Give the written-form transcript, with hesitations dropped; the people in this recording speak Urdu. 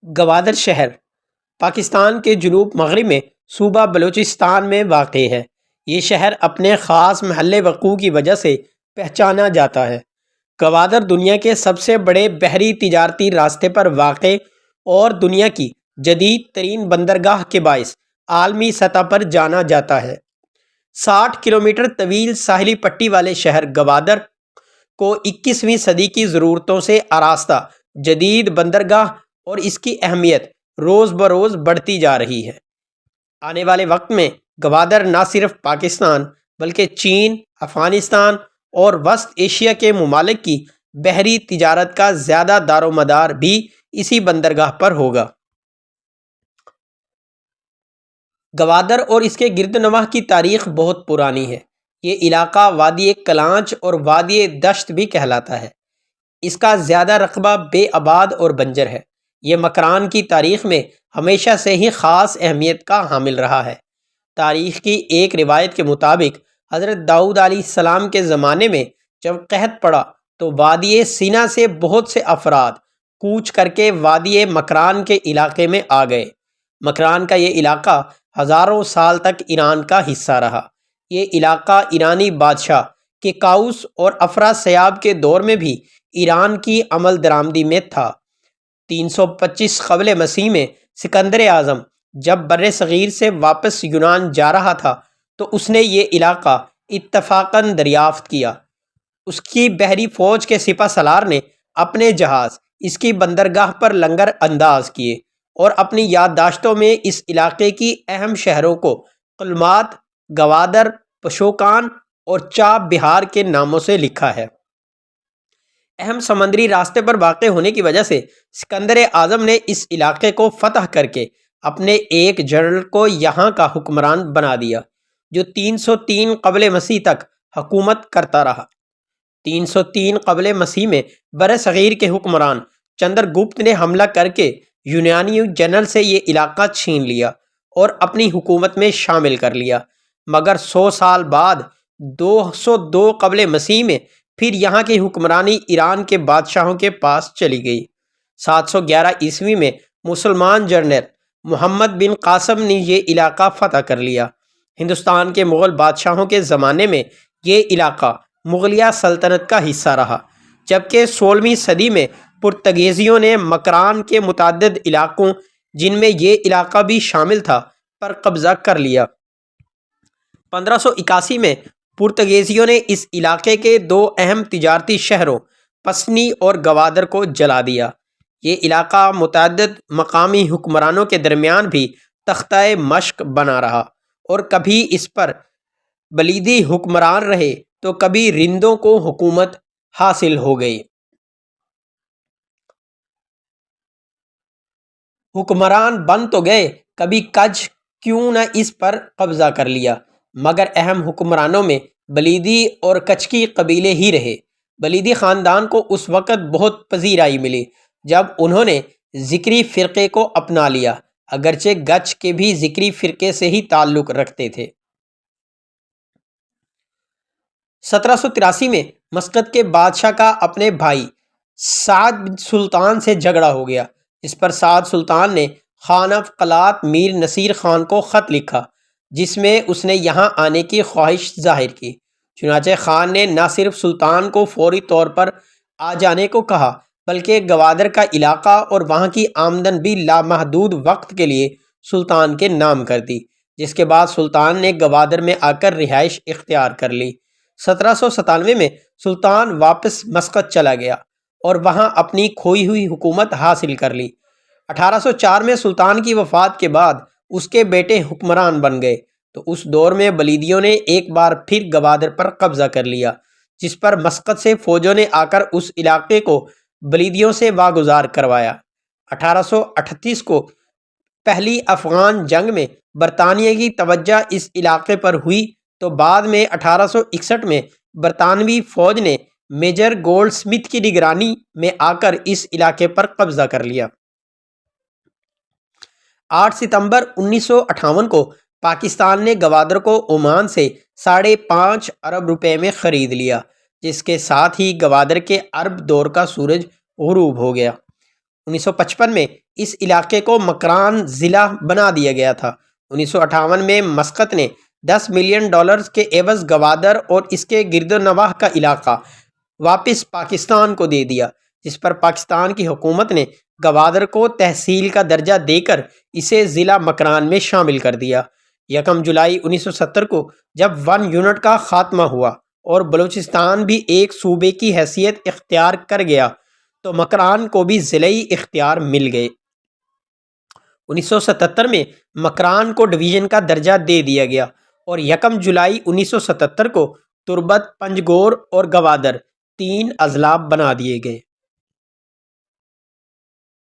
گوادر شہر پاکستان کے جنوب مغرب میں صوبہ بلوچستان میں واقع ہے۔ یہ شہر اپنے خاص محل وقوع کی وجہ سے پہچانا جاتا ہے۔ گوادر دنیا کے سب سے بڑے بحری تجارتی راستے پر واقع اور دنیا کی جدید ترین بندرگاہ کے باعث عالمی سطح پر جانا جاتا ہے۔ 60 کلومیٹر طویل ساحلی پٹی والے شہر گوادر کو 21ویں صدی کی ضرورتوں سے آراستہ جدید بندرگاہ اور اس کی اہمیت روز بروز بڑھتی جا رہی ہے۔ آنے والے وقت میں گوادر نہ صرف پاکستان بلکہ چین، افغانستان اور وسط ایشیا کے ممالک کی بحری تجارت کا زیادہ دار و مدار بھی اسی بندرگاہ پر ہوگا۔ گوادر اور اس کے گرد و نواح کی تاریخ بہت پرانی ہے۔ یہ علاقہ وادی کلانچ اور وادی دشت بھی کہلاتا ہے۔ اس کا زیادہ رقبہ بے آباد اور بنجر ہے۔ یہ مکران کی تاریخ میں ہمیشہ سے ہی خاص اہمیت کا حامل رہا ہے۔ تاریخ کی ایک روایت کے مطابق حضرت داؤد علیہ السلام کے زمانے میں جب قحط پڑا تو وادی سینا سے بہت سے افراد کوچ کر کے وادی مکران کے علاقے میں آ گئے۔ مکران کا یہ علاقہ ہزاروں سال تک ایران کا حصہ رہا۔ یہ علاقہ ایرانی بادشاہ کیکاؤس اور افراسیاب کے دور میں بھی ایران کی عمل درآمدی میں تھا۔ 325 قبل مسیح میں سکندر اعظم جب بر صغیر سے واپس یونان جا رہا تھا تو اس نے یہ علاقہ اتفاقاً دریافت کیا۔ اس کی بحری فوج کے سپہ سالار نے اپنے جہاز اس کی بندرگاہ پر لنگر انداز کیے اور اپنی یادداشتوں میں اس علاقے کی اہم شہروں کو کلمات، گوادر، پشوکان اور چاپ بہار کے ناموں سے لکھا ہے۔ اہم سمندری راستے پر واقع ہونے کی وجہ سے سکندر اعظم نے اس علاقے کو فتح کر کے اپنے ایک جنرل کو یہاں کا حکمران بنا دیا، جو 303 قبل مسیح تک حکومت کرتا رہا۔ 303 قبل مسیح میں برصغیر کے حکمران چندر گپت نے حملہ کر کے یونانی جنرل سے یہ علاقہ چھین لیا اور اپنی حکومت میں شامل کر لیا، مگر 100 سال بعد 202 قبل مسیح میں پھر یہاں کی حکمرانی ایران کے بادشاہوں کے پاس چلی گئی۔ 711 عیسوی میں مسلمان جنرل محمد بن قاسم نے یہ علاقہ فتح کر لیا۔ ہندوستان کے مغل بادشاہوں کے زمانے میں یہ علاقہ مغلیہ سلطنت کا حصہ رہا، جبکہ 16ویں صدی میں پرتگیزیوں نے مکران کے متعدد علاقوں، جن میں یہ علاقہ بھی شامل تھا، پر قبضہ کر لیا۔ 1581 میں پرتگیزیوں نے اس علاقے کے 2 اہم تجارتی شہروں پسنی اور گوادر کو جلا دیا۔ یہ علاقہ متعدد مقامی حکمرانوں کے درمیان بھی تختہ مشق بنا رہا اور کبھی اس پر بلیدی حکمران رہے تو کبھی رندوں کو حکومت حاصل ہو گئی۔ حکمران بن تو گئے، کبھی کج کیوں نہ اس پر قبضہ کر لیا، مگر اہم حکمرانوں میں بلیدی اور کچکی قبیلے ہی رہے۔ بلیدی خاندان کو اس وقت بہت پذیرائی ملی جب انہوں نے ذکری فرقے کو اپنا لیا، اگرچہ گچ کے بھی ذکری فرقے سے ہی تعلق رکھتے تھے۔ 1783 میں مسقط کے بادشاہ کا اپنے بھائی سعد بن سلطان سے جھگڑا ہو گیا، جس پر سعد سلطان نے خان آف قلات میر نصیر خان کو خط لکھا، جس میں اس نے یہاں آنے کی خواہش ظاہر کی۔ چنانچہ خان نے نہ صرف سلطان کو فوری طور پر آ جانے کو کہا، بلکہ گوادر کا علاقہ اور وہاں کی آمدن بھی لامحدود وقت کے لیے سلطان کے نام کر دی، جس کے بعد سلطان نے گوادر میں آ کر رہائش اختیار کر لی۔ 1797 میں سلطان واپس مسقط چلا گیا اور وہاں اپنی کھوئی ہوئی حکومت حاصل کر لی۔ 1804 میں سلطان کی وفات کے بعد اس کے بیٹے حکمران بن گئے، تو اس دور میں بلیدیوں نے ایک بار پھر گوادر پر قبضہ کر لیا، جس پر مسقط سے فوجوں نے آ کر اس علاقے کو بلیدیوں سے واگزار کروایا۔ 1838 کو پہلی افغان جنگ میں برطانیہ کی توجہ اس علاقے پر ہوئی، تو بعد میں 1861 میں برطانوی فوج نے میجر گولڈ سمتھ کی نگرانی میں آ کر اس علاقے پر قبضہ کر لیا۔ 8 ستمبر 1958 کو پاکستان نے گوادر کو عمان سے 5.5 ارب روپے میں خرید لیا، جس کے ساتھ ہی گوادر کے عرب دور کا سورج غروب ہو گیا۔ 1955 میں اس علاقے کو مکران ضلع بنا دیا گیا تھا۔ 1958 میں مسقط نے $10 ملین کے عوض گوادر اور اس کے گرد و نواح کا علاقہ واپس پاکستان کو دے دیا، جس پر پاکستان کی حکومت نے گوادر کو تحصیل کا درجہ دے کر اسے ضلع مکران میں شامل کر دیا۔ 1 جولائی 1970 کو جب 1 یونٹ کا خاتمہ ہوا اور بلوچستان بھی ایک صوبے کی حیثیت اختیار کر گیا تو مکران کو بھی ضلعی اختیار مل گئے۔ 1977 میں مکران کو ڈویژن کا درجہ دے دیا گیا اور 1 جولائی 1977 کو تربت، پنجگور اور گوادر 3 اضلاع بنا دیے گئے۔